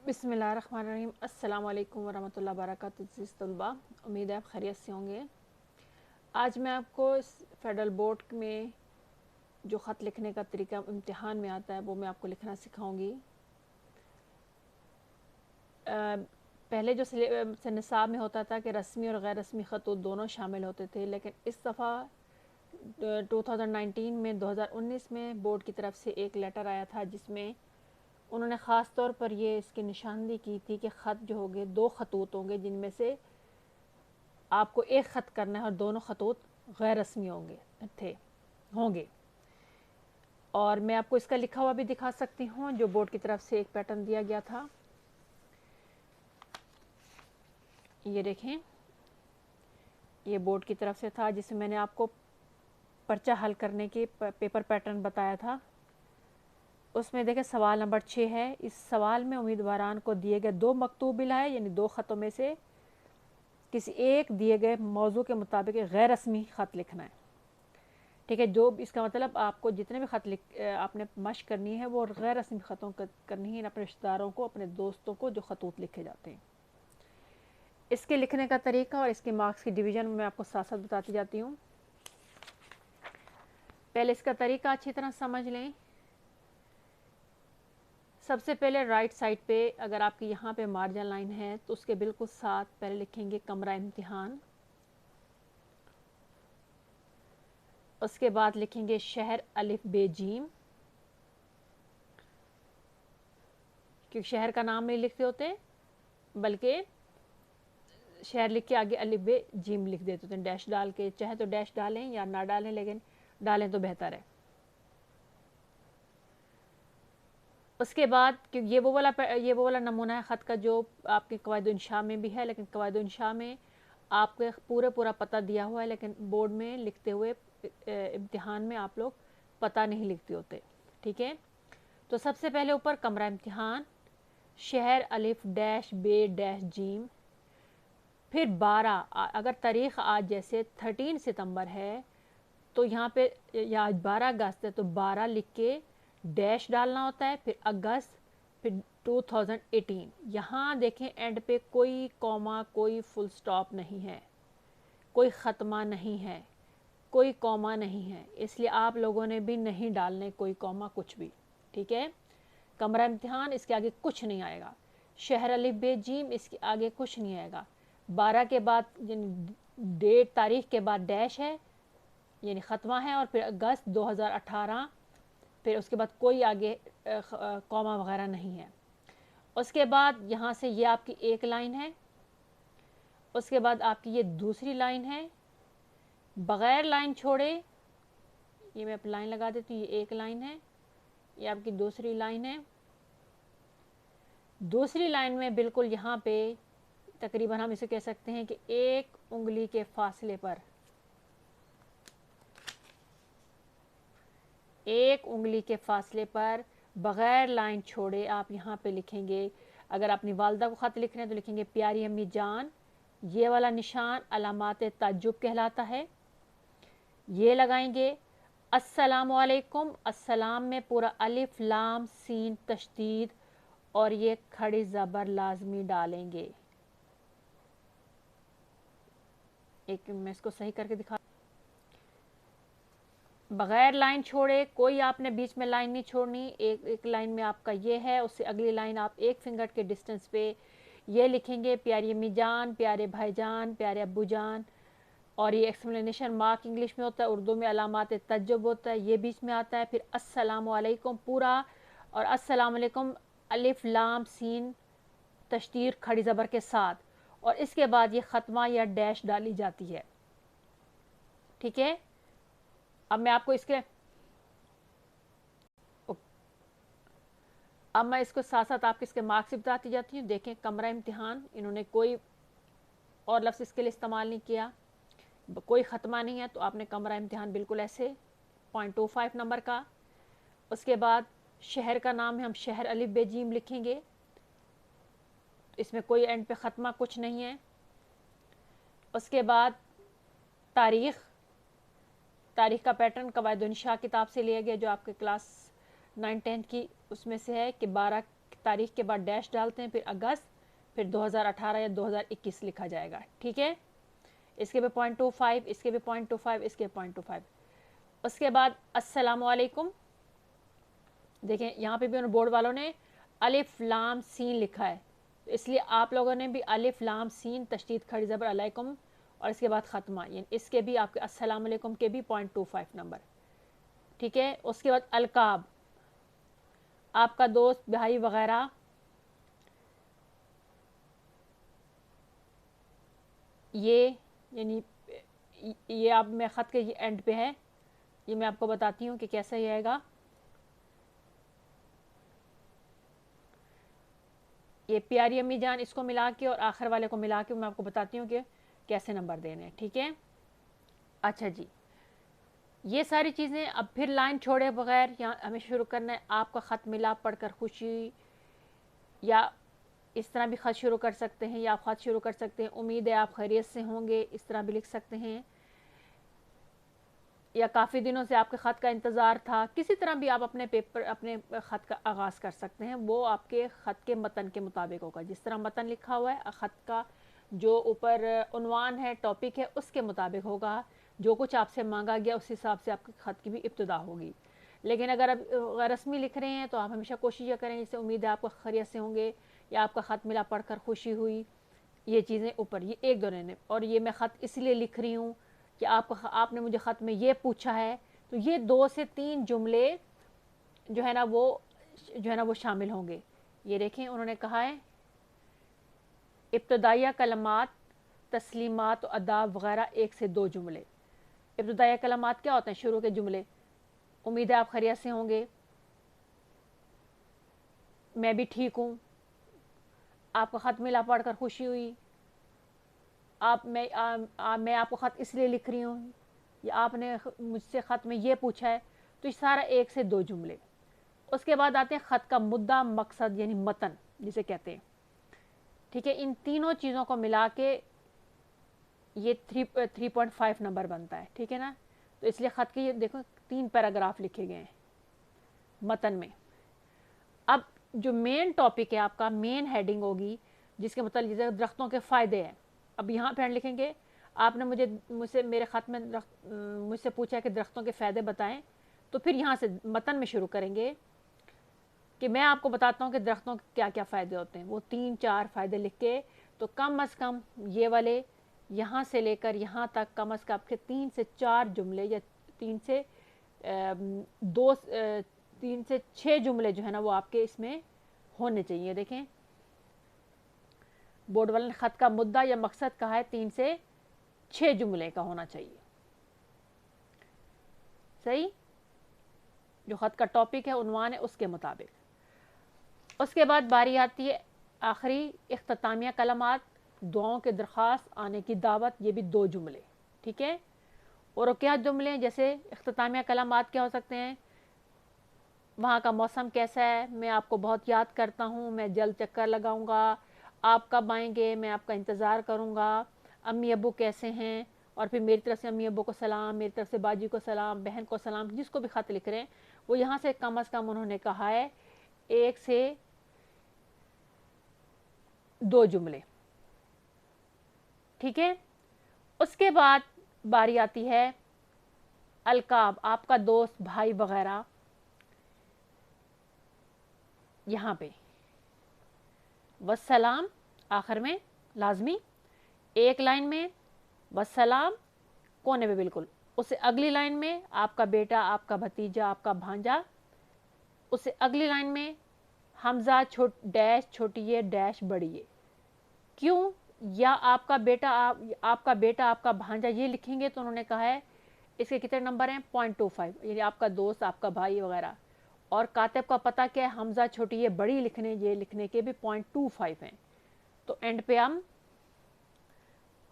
बिस्मिल्लाहिर्रहमानिर्रहीम। अस्सलाम वालेकुम वरहमतुल्लाहि वबरकातुहू। अज़ीज़ तलबा, उम्मीद है आप खैरियत से होंगे। आज मैं आपको फेडरल बोर्ड में जो ख़त लिखने का तरीका इम्तिहान में आता है वो मैं आपको लिखना सिखाऊंगी। पहले जो निसाब में होता था कि रस्मी और गैर रस्मी ख़तूत दोनों शामिल होते थे, लेकिन इस दफ़ा 2019 में 2019 में बोर्ड की तरफ से एक लेटर आया था जिसमें उन्होंने ख़ास तौर पर ये इसकी निशानदी की थी कि ख़त जो होंगे दो खतूत होंगे जिनमें से आपको एक ख़त करना है और दोनों खतूत गैर रस्मी होंगे। और मैं आपको इसका लिखा हुआ भी दिखा सकती हूँ जो बोर्ड की तरफ से एक पैटर्न दिया गया था। ये देखें, ये बोर्ड की तरफ से था जिसमें मैंने आपको पर्चा हल करने की पेपर पैटर्न बताया था। उसमें देखें सवाल नंबर 6 है। इस सवाल में उम्मीदवारान को दिए गए दो मकतूब बिलाए यानी दो ख़तों में से किसी एक दिए गए मौजू के मुताबिक गैर रस्मी ख़त लिखना है। ठीक है, जो इसका मतलब आपको जितने भी ख़त आपने मशक करनी है वो गैर रस्मी ख़तों करनी है, अपने रिश्तेदारों को, अपने दोस्तों को जो खतूत लिखे जाते हैं। इसके लिखने का तरीका और इसके मार्क्स की डिवीज़न मैं आपको साथ साथ बताती जाती हूँ। पहले इसका तरीका अच्छी तरह समझ लें। सबसे पहले राइट साइड पे अगर आपकी यहाँ पे मार्जिन लाइन है तो उसके बिल्कुल साथ पहले लिखेंगे कमरा इम्तिहान। उसके बाद लिखेंगे शहर अलिफ बे जीम, क्योंकि शहर का नाम नहीं लिखते होते बल्कि शहर लिख के आगे अलिफ बे जीम लिख देते होते हैं डैश डाल के। चाहे तो डैश डालें या ना डालें, लेकिन डालें तो बेहतर है। उसके बाद क्योंकि ये वो वाला नमूना है ख़त का जो आपके कवायद इंशा में भी है, लेकिन कवायद इंशा में आपके पूरा पता दिया हुआ है, लेकिन बोर्ड में लिखते हुए इम्तिहान में आप लोग पता नहीं लिखते होते। ठीक है, तो सबसे पहले ऊपर कमरा इम्तिहान, शहर अलिफ डैश बे डैश जीम, फिर 12 अगर तारीख़ आज जैसे 13 सितंबर है तो यहाँ पे या आज 12 अगस्त है तो 12 लिख के डैश डालना होता है, फिर अगस्त, फिर 2018। यहाँ देखें एंड पे कोई कॉमा, कोई फुल स्टॉप नहीं है, कोई ख़त्मा नहीं है, कोई कॉमा नहीं है, इसलिए आप लोगों ने भी नहीं डालने कोई कॉमा कुछ भी। ठीक है, कमरा इम्तिहान इसके आगे कुछ नहीं आएगा, शहर अलिफ बे जीम इसके आगे कुछ नहीं आएगा, 12 के बाद डेट तारीख के बाद डैश है यानी ख़त्मा है, और फिर अगस्त 2018, फिर उसके बाद कोई आगे कॉमा वगैरह नहीं है। उसके बाद यहाँ से ये आपकी एक लाइन है, उसके बाद आपकी ये दूसरी लाइन है, बग़ैर लाइन छोड़े ये मैं लाइन लगा देती हूँ, ये एक लाइन है, ये आपकी दूसरी लाइन है। दूसरी लाइन में बिल्कुल यहाँ पे तकरीबन हम इसे कह सकते हैं कि एक उंगली के फासले पर, एक उंगली के फासले पर बग़ैर लाइन छोड़े आप यहाँ पे लिखेंगे। अगर अपनी वालदा को ख़त लिख रहे हैं तो लिखेंगे प्यारी अम्मी जान, ये वाला निशान अलामात ताज्जुब कहलाता है, ये लगाएंगे। अस्सलामु अलैकुम, अस्सलाम में पूरा अलिफ लाम सीन तशदीद और ये खड़ी ज़बर लाजमी डालेंगे। एक मैं इसको सही करके दिखा, बग़ैर लाइन छोड़े, कोई आपने बीच में लाइन नहीं छोड़नी। एक लाइन में आपका ये है, उससे अगली लाइन आप एक फिंगर के डिस्टेंस पे ये लिखेंगे प्यारी अम्मी जान, प्यारे भाई जान, प्यारे अब्बू जान, और ये एक्सप्लेनेशन मार्क इंग्लिश में होता है, उर्दू में अलामात तज्जुब होता है, ये बीच में आता है। फिर अस्सलामु अलैकुम पूरा, और अस्सलामु अलैकुम अलिफ लाम सीन तशदीद खड़ी ज़बर के साथ, और इसके बाद ये ख़त्मा या डैश डाली जाती है। ठीक है, अब मैं आपको इसको साथ साथ आपके इसके मार्क्स बताती जाती हूँ। देखें कमरा इम्तिहान, इन्होंने कोई और लफ्ज़ इसके लिए इस्तेमाल नहीं किया, कोई ख़त्मा नहीं है, तो आपने कमरा इम्तिहान बिल्कुल ऐसे 0.25 नंबर का। उसके बाद शहर का नाम है, हम शहर अलिफ बे जीम लिखेंगे, इसमें कोई एंड पे ख़त्मा कुछ नहीं है। उसके बाद तारीख़ का पैटर्न कवायद इंशा किताब से लिया गया जो आपके क्लास 9-10 की उसमें से है कि 12 तारीख के बाद डैश डालते हैं, फिर अगस्त, फिर 2018 या 2021 लिखा जाएगा, ठीक है। इसके पे 0.25, इसके पे 0.25, इसके 0.25। उसके बाद अस्सलामु अलैकुम, देखें यहाँ पे भी उन बोर्ड वालों ने अलिफ लाम सीन लिखा है, तो इसलिए आप लोगों ने भी अलिफ लाम सीन तशदीद खड़ी ज़बर अलैकुम और इसके बाद ख़त्मा, यानी इसके भी आपके अस्सलाम अलैकुम के भी 0.25 नंबर, ठीक है। उसके बाद अलकाब, आपका दोस्त, भाई वगैरह, ये यानी ये आप मैं ख़त के एंड पे है, ये मैं आपको बताती हूँ कि कैसा ही आएगा। ये प्यारी अम्मी जान, इसको मिला के और आखिर वाले को मिला के मैं आपको बताती हूँ कि कैसे नंबर देने हैं, ठीक है। अच्छा जी, ये सारी चीज़ें अब फिर लाइन छोड़े बगैर यहाँ हमें शुरू करना है। आपका ख़त मिला, पढ़कर खुशी, या इस तरह भी ख़त शुरू कर सकते हैं, या आप ख़त शुरू कर सकते हैं उम्मीद है आप खैरियत से होंगे, इस तरह भी लिख सकते हैं, या काफ़ी दिनों से आपके ख़त का इंतज़ार था, किसी तरह भी आप अपने पेपर अपने ख़त का आगाज़ कर सकते हैं। वो आपके ख़त के मतन के मुताबिक होगा, जिस तरह मतन लिखा हुआ है ख़त का जो ऊपर उन्वान है, टॉपिक है, उसके मुताबिक होगा। जो कुछ आपसे मांगा गया उस हिसाब से आपके ख़त की भी इब्तिदा होगी। लेकिन अगर आप रस्मी लिख रहे हैं तो आप हमेशा कोशिश ये करें, जैसे उम्मीद है आपको खैरियत से होंगे, या आपका ख़त मिला, पढ़कर खुशी हुई, ये चीज़ें ऊपर, ये एक दो रहने। और ये मैं ख़त इसलिए लिख रही हूँ कि आपने मुझे ख़त में ये पूछा है, तो ये 2 से 3 जुमले जो है ना वो शामिल होंगे। ये देखें उन्होंने कहा है इब्तदाइया कलमात, तस्लीमात, अदाब वगैरह 1 से 2 जुमले। इब्तदाइया कलमात क्या होते हैं? शुरू के जुमले, उम्मीद है आप खैरियत से होंगे, मैं भी ठीक हूँ, आपका ख़त मिला, पढ़कर खुशी हुई, मैं आपको ख़त इसलिए लिख रही हूँ, या आपने मुझसे ख़त में ये पूछा है, तो ये सारा 1 से 2 जुमले। उसके बाद आते हैं ख़त का मुद्दा, मकसद यानी मतन जिसे कहते हैं, ठीक है। इन तीनों चीज़ों को मिला के ये 3.5 नंबर बनता है, ठीक है ना। तो इसलिए ख़त के ये देखो 3 पैराग्राफ लिखे गए हैं मतन में। अब जो मेन टॉपिक है आपका, मेन हेडिंग होगी जिसके मतलब जैसे दरख्तों के फ़ायदे हैं। अब यहाँ पे लिखेंगे आपने मुझसे मेरे ख़त में मुझसे पूछा है कि दरख्तों के फ़ायदे बताएं, तो फिर यहाँ से मतन में शुरू करेंगे कि मैं आपको बताता हूँ कि दरख्तों के क्या क्या फ़ायदे होते हैं। वो 3-4 फ़ायदे लिख के, तो कम अज़ कम ये वाले यहाँ से लेकर यहाँ तक कम अज़ कम आपके 3 से 4 जुमले, या 3 से 6 जुमले जो है ना वो आपके इसमें होने चाहिए। देखें बोर्ड वाले ने ख़त का मुद्दा या मकसद कहा है 3 से 6 जुमले का होना चाहिए, सही। जो ख़त का टॉपिक है, उन्वान है, उसके मुताबिक। उसके बाद बारी आती है आखिरी इख्तितामिया कलमात, दुआओं के दरख्वास्त, आने की दावत, ये भी 2 जुमले, ठीक है। और क्या जुमले, जैसे इख्तितामिया कलमात क्या हो सकते हैं? वहाँ का मौसम कैसा है, मैं आपको बहुत याद करता हूँ, मैं जल्द चक्कर लगाऊंगा, आप कब आएंगे, मैं आपका इंतज़ार करूँगा, अम्मी अब्बू कैसे हैं, और फिर मेरी तरफ से अम्मी अब्बू को सलाम, मेरी तरफ से बाजी को सलाम, बहन को सलाम, जिसको भी ख़त लिख रहे हैं वो यहाँ से कम अज़ कम उन्होंने कहा है 1 से 2 जुमले, ठीक है। उसके बाद बारी आती है अलकाब, आपका दोस्त, भाई वगैरह। यहाँ पे वस्सलाम आखिर में लाजमी, एक लाइन में वस्सलाम कोने पे बिल्कुल, उससे अगली लाइन में आपका बेटा, आपका भतीजा, आपका भांजा, उससे अगली लाइन में हमजा डैश छोटी डैश बड़ी। क्यों? या आपका बेटा आपका भांजा ये लिखेंगे तो उन्होंने कहा है इसके कितने नंबर हैं? 0.25, यानी आपका दोस्त, आपका भाई वगैरह। और कातिब का पता क्या है? हमजा छोटी ये बड़ी लिखने के भी 0.25 हैं। तो एंड पे हम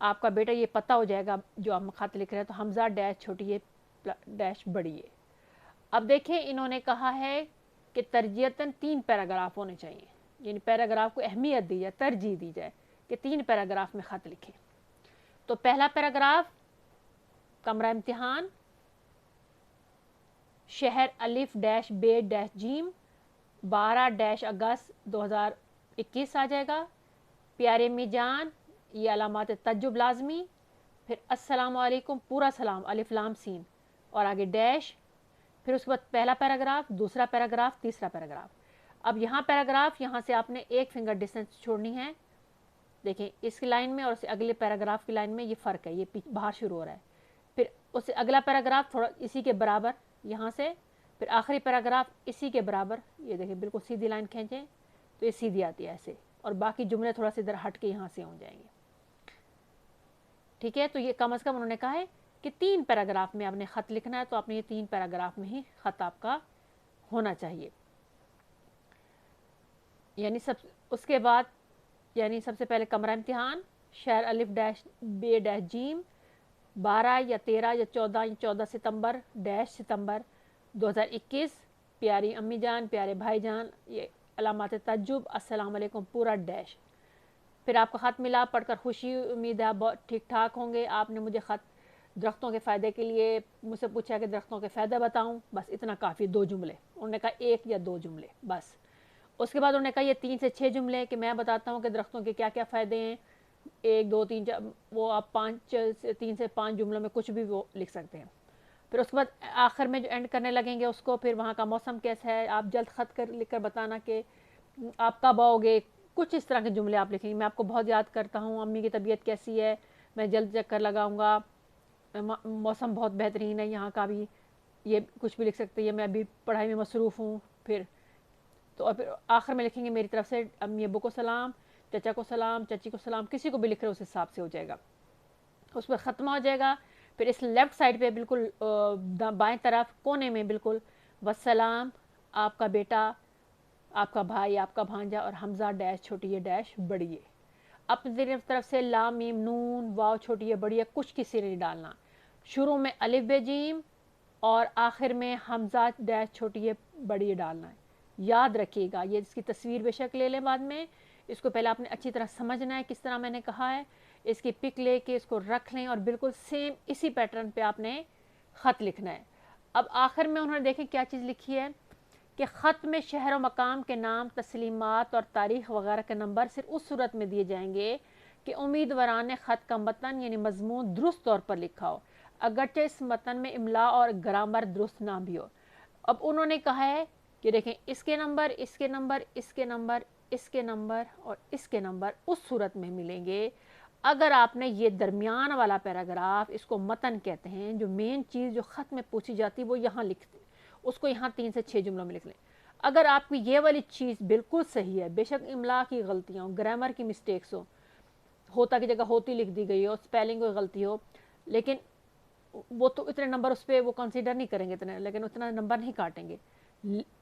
आपका बेटा ये पता हो जाएगा जो हम खत लिख रहे हैं, तो हमजा डैश छोटी ये डैश बड़ी है। अब देखें इन्होंने कहा है कि तरजीहतन 3 पैराग्राफ होने चाहिए, यानी पैराग्राफ को अहमियत दी जाए, तरजीह दी जाए कि 3 पैराग्राफ में ख़त लिखें। तो पहला पैराग्राफ कमरा इम्तिहान, शहर अलिफ डैश बे डैश जीम, 12-अगस्त 2021 आ जाएगा। प्यारे अम्मी जान, ये अलामात तज्जुब लाजमी, फिर अस्सलाम वालेकुम पूरा सलाम अलिफ लाम सीन और आगे डैश, फिर उसके बाद पहला पैराग्राफ, दूसरा पैराग्राफ, तीसरा पैराग्राफ। अब यहाँ पैराग्राफ, यहाँ से आपने एक फिंगर डिस्टेंस छोड़नी है। देखें इसकी लाइन में और उससे अगले पैराग्राफ की लाइन में ये फ़र्क है, ये बाहर शुरू हो रहा है। फिर उससे अगला पैराग्राफ थोड़ा इसी के बराबर यहाँ से, फिर आखिरी पैराग्राफ इसी के बराबर। ये देखिए बिल्कुल सीधी लाइन खींचें तो ये सीधी आती है ऐसे, और बाकी जुमले थोड़ा सा इधर हट के यहाँ से हो जाएंगे। ठीक है, तो ये कम अज़ कम उन्होंने कहा है कि 3 पैराग्राफ में आपने ख़त लिखना है, तो आपने ये 3 पैराग्राफ में ही ख़त आपका होना चाहिए। यानी उसके बाद यानी सबसे पहले कमरा इम्तिहान, शहर अलिफ डैश बे डैश जीम, 12 या 13 या 14 सितंबर डैश सितंबर 2021, प्यारी अम्मी जान, प्यारे भाई जान, ये अलामात तज्जुब, अस्सलाम वालेकुम पूरा डैश। फिर आपका ख़त मिला, पढ़कर खुशी, उम्मीद है आप बहुत ठीक ठाक होंगे। आपने मुझे ख़त दरख्तों के फ़ायदे के लिए मुझसे पूछा कि दरख्तों के फ़ायदे बताऊं, बस इतना काफ़ी, 2 जुमले। उन्होंने कहा 1 या 2 जुमले बस। उसके बाद उन्होंने कहा ये 3 से 6 जुमले कि मैं बताता हूँ कि दरख्तों के क्या क्या फ़ायदे हैं। 1 2 3 4 वो आप 3 से 5 जुमलों में कुछ भी वो लिख सकते हैं। फिर उसके बाद आखिर में जो एंड करने लगेंगे उसको, फिर वहाँ का मौसम कैसा है, आप जल्द ख़त कर लिख कर बताना कि आप कब आओगे, कुछ इस तरह के जुमले आप लिखेंगे। मैं आपको बहुत याद करता हूँ, अम्मी की तबीयत कैसी है, मैं जल्द चक्कर लगाऊंगा, मौसम बहुत बेहतरीन है यहाँ का भी, ये कुछ भी लिख सकते हैं, मैं अभी पढ़ाई में मसरूफ़ हूँ। फिर तो और फिर आखिर में लिखेंगे मेरी तरफ से अम्मी अब्बू को सलाम, चचा को सलाम, चची को सलाम, किसी को भी लिख रहे उस हिसाब से हो जाएगा, उस पर ख़त्म हो जाएगा। फिर इस लेफ़्ट साइड पे बिल्कुल बाएं तरफ कोने में बिल्कुल वस्सलाम, आपका बेटा, आपका भाई, आपका भांजा और हमज़ा डैश छोटी है डैश बड़ी है। अपनी तरफ से लाम मीम नून वाव छोटी है बड़ी है कुछ किसी ने नहीं डालना। शुरू में अलिफ बे जीम और आखिर में हमज़ा डैश छोटी है बड़ी है डालना है। याद रखिएगा, ये इसकी तस्वीर बेशक ले लें बाद में, इसको पहले आपने अच्छी तरह समझना है किस तरह मैंने कहा है। इसकी पिक लेके इसको रख लें और बिल्कुल सेम इसी पैटर्न पे आपने ख़त लिखना है। अब आखिर में उन्होंने देखें क्या चीज़ लिखी है कि ख़त में शहर व मकाम के नाम, तस्लीमात और तारीख़ वगैरह के नंबर सिर्फ उस सूरत में दिए जाएंगे कि उम्मीदवारान ने ख़त का मतन यानी मजमून दुरुस्त तौर पर लिखा हो, अगरचे इस मतन में इमला और ग्रामर दुरुस्त ना भी हो। अब उन्होंने कहा है कि देखें इसके नंबर, इसके नंबर, इसके नंबर, इसके नंबर और इसके नंबर उस सूरत में मिलेंगे अगर आपने ये दरमियान वाला पैराग्राफ, इसको मतन कहते हैं, जो मेन चीज़ जो ख़त में पूछी जाती है वो यहाँ लिखते, उसको यहाँ 3 से 6 जुमलों में लिख लें। अगर आपकी ये वाली चीज़ बिल्कुल सही है, बेशक इमला की गलतियाँ हो, ग्रामर की मिस्टेक्स हो, होता की जगह होती लिख दी गई हो, स्पेलिंग की गलती हो, लेकिन वो तो इतने नंबर उस पर वो कंसीडर नहीं करेंगे इतने, लेकिन उतना नंबर नहीं काटेंगे।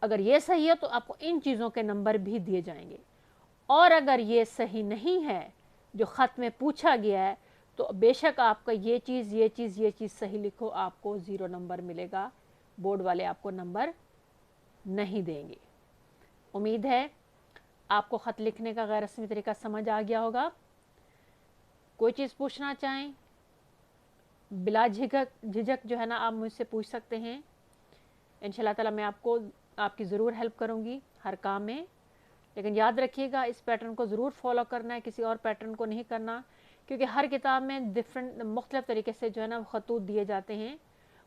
अगर ये सही है तो आपको इन चीज़ों के नंबर भी दिए जाएंगे, और अगर ये सही नहीं है जो ख़त में पूछा गया है तो बेशक आपका ये चीज़ ये चीज़ ये चीज़ सही लिखो, आपको 0 नंबर मिलेगा, बोर्ड वाले आपको नंबर नहीं देंगे। उम्मीद है आपको ख़त लिखने का गैर रस्मी तरीका समझ आ गया होगा। कोई चीज़ पूछना चाहें बिला झिझक जो है ना आप मुझसे पूछ सकते हैं। इंशाल्लाह ताला मैं आपकी ज़रूर हेल्प करूँगी हर काम में, लेकिन याद रखिएगा इस पैटर्न को ज़रूर फॉलो करना है, किसी और पैटर्न को नहीं करना, क्योंकि हर किताब में डिफरेंट मुख्तलिफ तरीके से जो है ना खतूत दिए जाते हैं,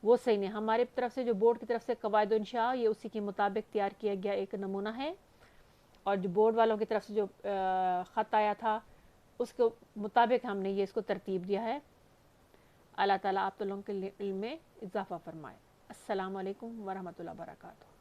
वो सही नहीं। हमारी तरफ से जो बोर्ड की तरफ से कवायद इंशा ये उसी के मुताबिक तैयार किया गया एक नमूना है, और जो बोर्ड वालों की तरफ से जो ख़त आया था उसके मुताबिक हमने ये इसको तरतीब दिया है। अल्लाह ताला आप लोगों के इल्म में इजाफ़ा फरमाए। अस्सलामु अलैकुम वरहमतुल्लाहि वबरकातुहू।